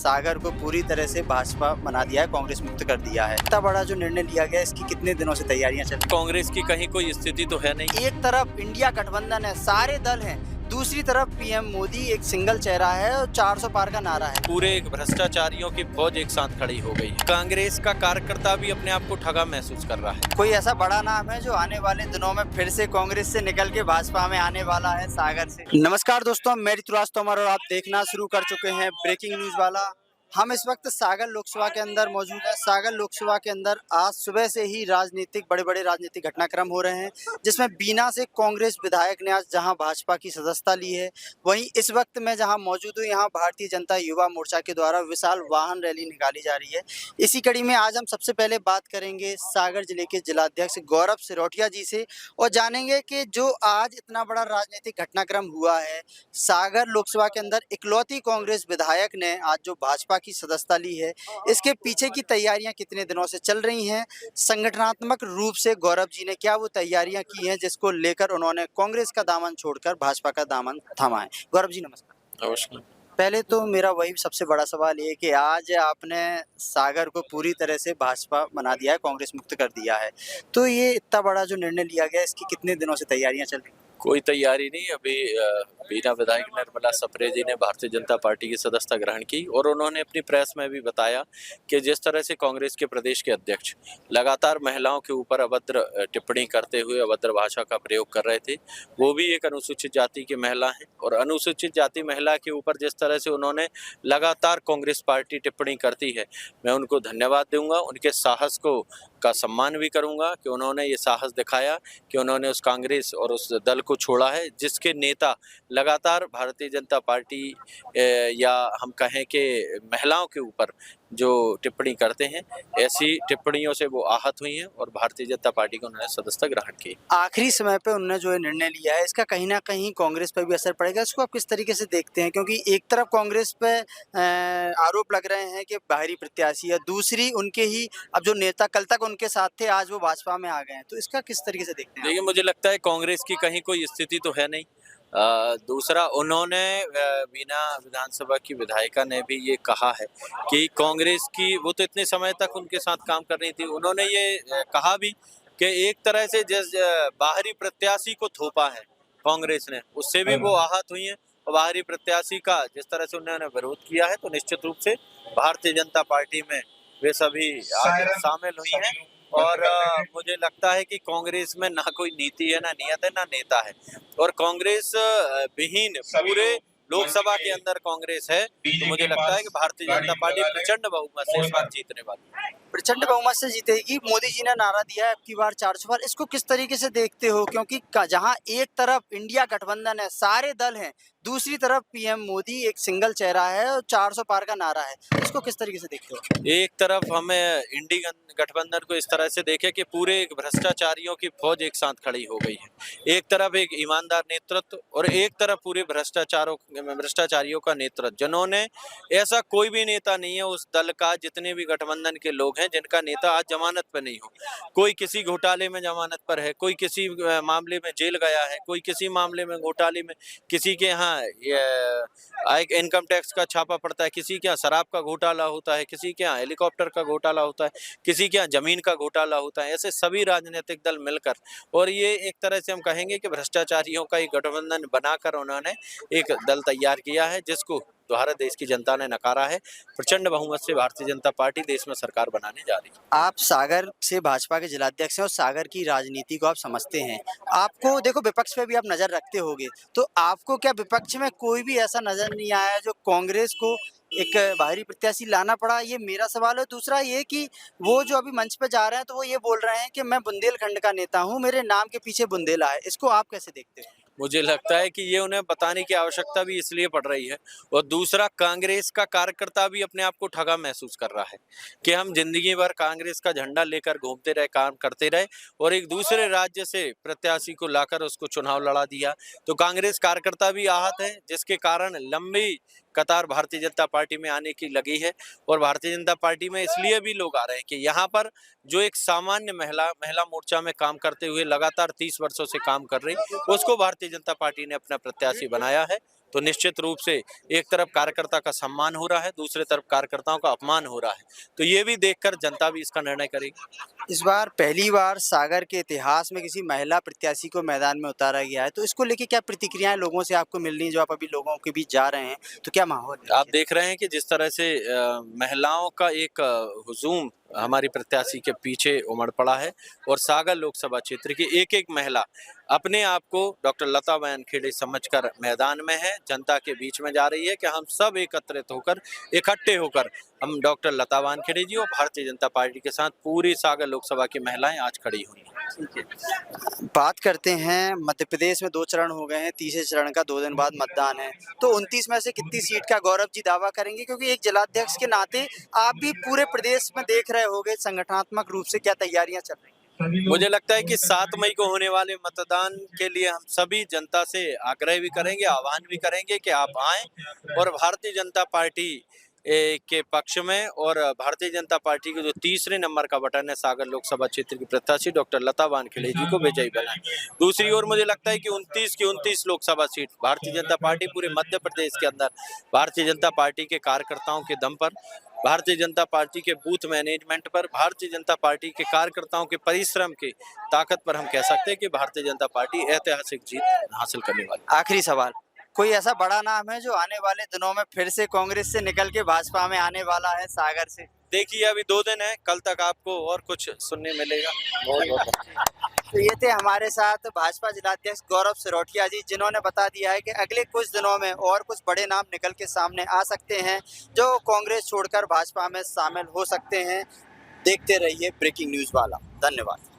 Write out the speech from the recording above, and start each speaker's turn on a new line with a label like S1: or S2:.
S1: सागर को पूरी तरह से भाजपा बना दिया है, कांग्रेस मुक्त कर दिया है। इतना बड़ा जो निर्णय लिया गया, इसकी कितने दिनों से तैयारियां चल रही
S2: कांग्रेस की कहीं कोई स्थिति तो है नहीं।
S1: हैं। एक तरफ इंडिया गठबंधन है, सारे दल हैं, दूसरी तरफ पीएम मोदी एक सिंगल चेहरा है और 400 पार का नारा है।
S2: पूरे भ्रष्टाचारियों की फौज एक साथ खड़ी हो गई है। कांग्रेस का कार्यकर्ता भी अपने आप को ठगा महसूस कर रहा है।
S1: कोई ऐसा बड़ा नाम है जो आने वाले दिनों में फिर से कांग्रेस से निकल के भाजपा में आने वाला है सागर से? नमस्कार दोस्तों, मैं ऋतुराज तोमर और आप देखना शुरू कर चुके हैं ब्रेकिंग न्यूज वाला। हम इस वक्त सागर लोकसभा के अंदर मौजूद है। सागर लोकसभा के अंदर आज सुबह से ही बड़े बड़े राजनीतिक घटनाक्रम हो रहे हैं, जिसमें बीना से कांग्रेस विधायक ने आज जहां भाजपा की सदस्यता ली है, वहीं इस वक्त मैं जहां मौजूद हूं, यहां भारतीय जनता युवा मोर्चा के द्वारा विशाल वाहन रैली निकाली जा रही है। इसी कड़ी में आज हम सबसे पहले बात करेंगे सागर जिले के जिलाध्यक्ष गौरव सिरोठिया जी से और जानेंगे कि जो आज इतना बड़ा राजनीतिक घटनाक्रम हुआ है, सागर लोकसभा के अंदर इकलौती कांग्रेस विधायक ने आज जो भाजपा की सदस्यता ली है, इसके पीछे की तैयारियां कितने दिनों से चल रही हैं, संगठनात्मक रूप से गौरव जी ने क्या वो तैयारियां की हैं जिसको लेकर उन्होंने कांग्रेस का दामन छोड़कर भाजपा का दामन थामा है। गौरव जी नमस्कार।
S2: नमस्कार।
S1: पहले तो मेरा वही सबसे बड़ा सवाल ये कि आज आपने सागर को पूरी तरह से भाजपा बना दिया है, कांग्रेस मुक्त कर दिया है, तो ये इतना बड़ा जो निर्णय लिया गया, इसकी कितने दिनों से तैयारियां चल रही हैं?
S2: कोई तैयारी नहीं। अभी बीना विधायक निर्मला सप्रे जी ने भारतीय जनता पार्टी की सदस्यता ग्रहण की और उन्होंने अपनी प्रेस में भी बताया कि जिस तरह से कांग्रेस के प्रदेश के अध्यक्ष लगातार महिलाओं के ऊपर अभद्र टिप्पणी करते हुए अभद्र भाषा का प्रयोग कर रहे थे, वो भी एक अनुसूचित जाति की महिला है और अनुसूचित जाति महिला के ऊपर जिस तरह से उन्होंने लगातार कांग्रेस पार्टी टिप्पणी करती है, मैं उनको धन्यवाद दूंगा। उनके साहस का सम्मान भी करूंगा कि उन्होंने ये साहस दिखाया कि उन्होंने उस कांग्रेस और उस दल को छोड़ा है जिसके नेता लगातार भारतीय जनता पार्टी या हम कहें कि महिलाओं के ऊपर जो टिप्पणी करते हैं, ऐसी टिप्पणियों से वो आहत हुई हैं और भारतीय जनता पार्टी को उन्होंने सदस्यता ग्रहण की।
S1: आखिरी समय पे उन्होंने जो निर्णय लिया है, इसका कहीं ना कहीं कांग्रेस पर भी असर पड़ेगा, इसको आप किस तरीके से देखते हैं? क्योंकि एक तरफ कांग्रेस पे आरोप लग रहे हैं कि बाहरी प्रत्याशी है, दूसरी उनके ही अब जो नेता कल तक उनके साथ थे, आज वो भाजपा में आ गए हैं, तो इसका किस तरीके से देखते हैं?
S2: देखिए, मुझे लगता है कांग्रेस की कहीं कोई स्थिति तो है नहीं। दूसरा, उन्होंने बीना विधानसभा की विधायिका ने भी ये कहा है कि कांग्रेस की, वो तो इतने समय तक उनके साथ काम कर रही थी, उन्होंने ये कहा भी कि एक तरह से जिस बाहरी प्रत्याशी को थोपा है कांग्रेस ने, उससे भी वो आहत हुई हैं और बाहरी प्रत्याशी का जिस तरह से उन्होंने विरोध किया है, तो निश्चित रूप से भारतीय जनता पार्टी में वे सभी आगे शामिल हुई हैं और मुझे लगता है कि कांग्रेस में ना कोई नीति है, ना नियत है, ना नेता है और कांग्रेस विहीन पूरे लोकसभा के अंदर कांग्रेस है, तो मुझे लगता है कि भारतीय जनता पार्टी प्रचंड बहुमत से इस बार जीतने वाली है।
S1: प्रचंड बहुमत से जीतेगी। मोदी जी ने नारा दिया है अब की बार 400 पार, इसको किस तरीके से देखते हो? क्योंकि जहां एक तरफ इंडिया गठबंधन है, सारे दल हैं, दूसरी तरफ पीएम मोदी एक सिंगल चेहरा है और 400 पार का नारा है, इसको किस तरीके से देखते हो?
S2: एक तरफ हमें इंडी गठबंधन को इस तरह से देखे कि पूरे एक भ्रष्टाचारियों की फौज एक साथ खड़ी हो गई है। एक तरफ एक ईमानदार नेतृत्व और एक तरफ पूरे भ्रष्टाचारियों का नेतृत्व, जिन्होंने, ऐसा कोई भी नेता नहीं है उस दल का, जितने भी गठबंधन के लोग हैं, जिनका नेता आज जमानत पर नहीं हो। कोई किसी घोटाले में जमानत पर है, कोई किसी मामले में जेल गया है, कोई किसी मामले में घोटाले में, किसी के यहाँ इनकम टैक्स का छापा पड़ता है, किसी के यहाँ शराब का घोटाला होता है, किसी के यहाँ हेलीकॉप्टर का घोटाला होता है, किसी के यहाँ जमीन का घोटाला होता है। ऐसे सभी राजनीतिक दल मिलकर, और ये एक तरह से हम कहेंगे कि भ्रष्टाचारियों का एक गठबंधन बनाकर उन्होंने एक दल तैयार किया है, जिसको भारत देश की जनता ने नकारा है। प्रचंड बहुमत से भारतीय जनता पार्टी देश में सरकार बनाने जा रही है।
S1: आप सागर से भाजपा के जिलाध्यक्ष हैं और सागर की राजनीति को आप समझते हैं। आपको देखो, विपक्ष पे भी आप नजर रखते होंगे, तो आपको क्या विपक्ष में कोई भी ऐसा नजर नहीं आया जो कांग्रेस को एक बाहरी प्रत्याशी लाना पड़ा? ये मेरा सवाल है। दूसरा ये कि वो जो अभी मंच पे जा रहे हैं, तो वो ये बोल रहे हैं कि मैं बुंदेलखंड का नेता हूँ, मेरे नाम के पीछे बुंदेला है, इसको आप कैसे देखते हो?
S2: मुझे लगता है कि ये उन्हें बताने की आवश्यकता भी इसलिए पड़ रही है, और दूसरा, कांग्रेस का कार्यकर्ता भी अपने आप को ठगा महसूस कर रहा है कि हम जिंदगी भर कांग्रेस का झंडा लेकर घूमते रहे, काम करते रहे और एक दूसरे राज्य से प्रत्याशी को लाकर उसको चुनाव लड़ा दिया, तो कांग्रेस कार्यकर्ता भी आहत है, जिसके कारण लंबी कतार भारतीय जनता पार्टी में आने की लगी है। और भारतीय जनता पार्टी में इसलिए भी लोग आ रहे हैं कि यहाँ पर जो एक सामान्य महिला मोर्चा में काम करते हुए लगातार 30 वर्षों से काम कर रही, उसको भारतीय जनता पार्टी ने अपना प्रत्याशी बनाया है तो निश्चित रूप से एक तरफ कार्यकर्ता का सम्मान हो रहा है, दूसरी तरफ कार्यकर्ताओं का अपमान हो रहा है। तो ये भी देखकर जनता भी इसका निर्णय करेगी।
S1: इस बार पहली बार सागर के इतिहास में किसी महिला प्रत्याशी को मैदान में उतारा गया है, तो इसको लेके क्या प्रतिक्रियाएं लोगों से आपको मिल रही हैं? जो आप अभी लोगों के बीच जा रहे हैं, तो क्या माहौल है?
S2: आप देख रहे हैं कि जिस तरह से महिलाओं का एक हुजूम हमारी प्रत्याशी के पीछे उमड़ पड़ा है और सागर लोकसभा क्षेत्र की एक-एक महिला अपने आप को डॉक्टर लता वानखेड़े समझकर मैदान में है, जनता के बीच में जा रही है कि हम सब एकत्रित होकर, इकट्ठे होकर हम डॉक्टर लता वानखेड़े जी और भारतीय जनता पार्टी के साथ पूरी सागर लोकसभा की महिलाएं आज खड़ी हुई हैं।
S1: ठीक है। बात करते हैं, मध्य प्रदेश में 2 चरण हो गए हैं, तीसरे चरण का 2 दिन बाद मतदान है, तो 29 में से कितनी सीट का गौरव जी दावा करेंगे? क्योंकि एक जिलाध्यक्ष के नाते आप भी पूरे प्रदेश में देख रहे होंगे संगठनात्मक रूप से क्या तैयारियां चल रही हैं?
S2: मुझे लगता है कि 7 मई को होने वाले मतदान के लिए हम सभी जनता से आग्रह भी करेंगे, आह्वान भी करेंगे कि आप आएं और भारतीय जनता पार्टी के पक्ष में और भारतीय जनता पार्टी के जो तीसरे नंबर का बटन है सागर लोकसभा क्षेत्र की प्रत्याशी डॉक्टर लता वानखेड़े जी को विजयी बनाएं। दूसरी ओर मुझे लगता है कि 29 की 29 लोकसभा सीट भारतीय जनता पार्टी पूरे मध्य प्रदेश के अंदर भारतीय जनता पार्टी के कार्यकर्ताओं के दम पर, भारतीय जनता पार्टी के बूथ मैनेजमेंट पर, भारतीय जनता पार्टी के कार्यकर्ताओं के परिश्रम की ताकत पर हम कह सकते हैं कि भारतीय जनता पार्टी ऐतिहासिक जीत हासिल करने वाली।
S1: आखिरी सवाल, कोई ऐसा बड़ा नाम है जो आने वाले दिनों में फिर से कांग्रेस से निकल के भाजपा में आने वाला है सागर से?
S2: देखिए अभी 2 दिन है, कल तक आपको और कुछ सुनने मिलेगा।
S1: तो ये थे हमारे साथ भाजपा जिलाध्यक्ष गौरव सिरोठिया जी, जिन्होंने बता दिया है कि अगले कुछ दिनों में और कुछ बड़े नाम निकल के सामने आ सकते हैं जो कांग्रेस छोड़कर भाजपा में शामिल हो सकते हैं। देखते रहिए ब्रेकिंग न्यूज वाला। धन्यवाद।